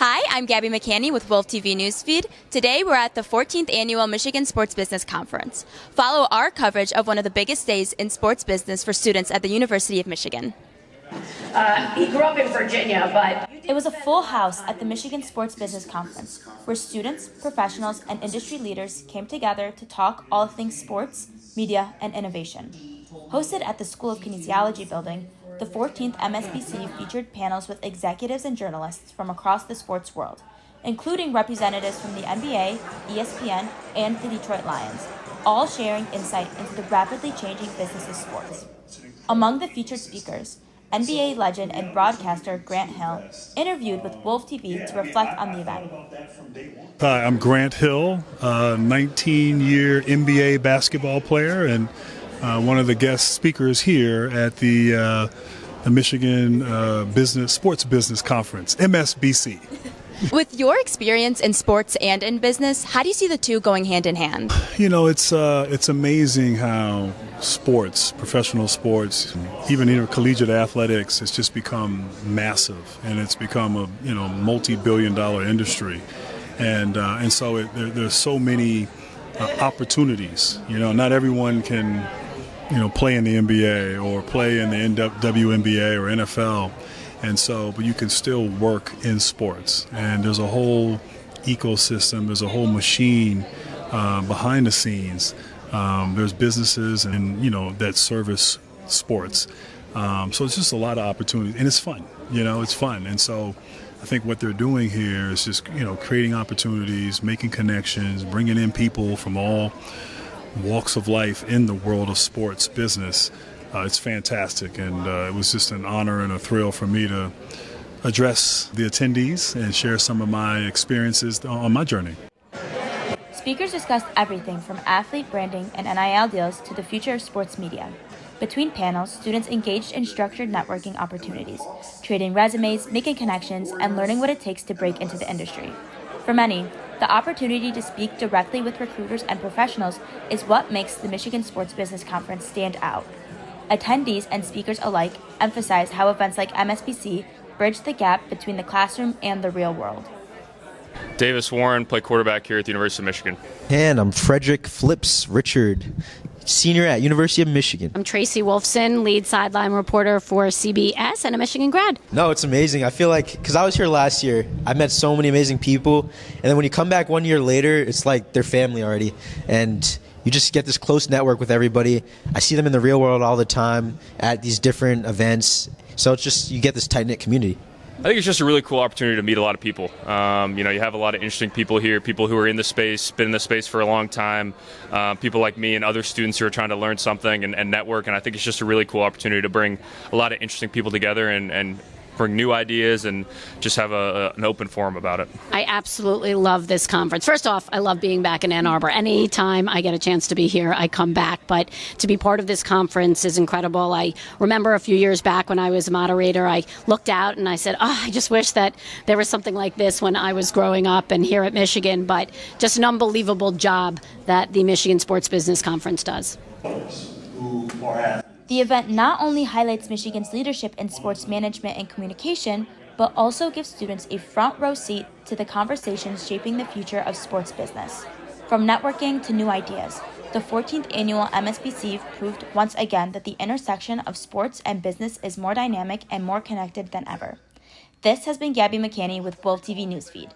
Hi, I'm Gabby McCanney with Wolf TV Newsfeed. Today we're at the 14th Annual Michigan Sports Business Conference. Follow our coverage of one of the biggest days in sports business for students at the University of Michigan. He grew up in Virginia, but... It was a full house at the Michigan Sports Business Conference, where students, professionals, and industry leaders came together to talk all things sports, media, and innovation. Hosted at the School of Kinesiology building, the 14th MSBC featured panels with executives and journalists from across the sports world, including representatives from the NBA, ESPN, and the Detroit Lions, all sharing insight into the rapidly changing business of sports. Among the featured speakers, NBA legend and broadcaster Grant Hill interviewed with Wolf TV to reflect on the event. Hi, I'm Grant Hill, a 19-year NBA basketball player and one of the guest speakers here at the Michigan Sports Business Conference, MSBC. With your experience in sports and in business, how do you see the two going hand in hand? You know, it's amazing how sports, professional sports, even collegiate athletics, has just become massive, and it's become a multi-billion-dollar industry, and so there's so many opportunities. You know, not everyone can play in the NBA or play in the WNBA or NFL. And so, but you can still work in sports. And there's a whole ecosystem, there's a whole machine behind the scenes. There's businesses that service sports. So it's just a lot of opportunities. And it's fun, it's fun. And so I think what they're doing here is just, creating opportunities, making connections, bringing in people from all walks of life in the world of sports business. It's fantastic, and it was just an honor and a thrill for me to address the attendees and share some of my experiences on my journey. Speakers discussed everything from athlete branding and NIL deals to the future of sports media. Between panels, students engaged in structured networking opportunities, trading resumes, making connections, and learning what it takes to break into the industry. For many, the opportunity to speak directly with recruiters and professionals is what makes the Michigan Sports Business Conference stand out. Attendees and speakers alike emphasized how events like MSBC bridge the gap between the classroom and the real world. Davis Warren, play quarterback here at the University of Michigan. And I'm Fredrick Richard, senior at University of Michigan. I'm Tracy Wolfson, lead sideline reporter for CBS and a Michigan grad. No, it's amazing. I feel like, because I was here last year, I met so many amazing people, and then when you come back 1 year later, it's like they're family already, and you just get this close network with everybody. I see them in the real world all the time at these different events, so it's just, you get this tight-knit community. I think it's just a really cool opportunity to meet a lot of people. You have a lot of interesting people here, people who are in the space, been in the space for a long time, people like me and other students who are trying to learn something and network, and I think it's just a really cool opportunity to bring a lot of interesting people together and bring new ideas and just have an open forum about it. I absolutely love this conference. First off, I love being back in Ann Arbor. Anytime I get a chance to be here, I come back. But to be part of this conference is incredible. I remember a few years back when I was a moderator, I looked out and I said, I just wish that there was something like this when I was growing up and here at Michigan. But just an unbelievable job that the Michigan Sports Business Conference does. The event not only highlights Michigan's leadership in sports management and communication, but also gives students a front row seat to the conversations shaping the future of sports business. From networking to new ideas, the 14th annual MSBC proved once again that the intersection of sports and business is more dynamic and more connected than ever. This has been Gabby McCanney with Wolf TV Newsfeed.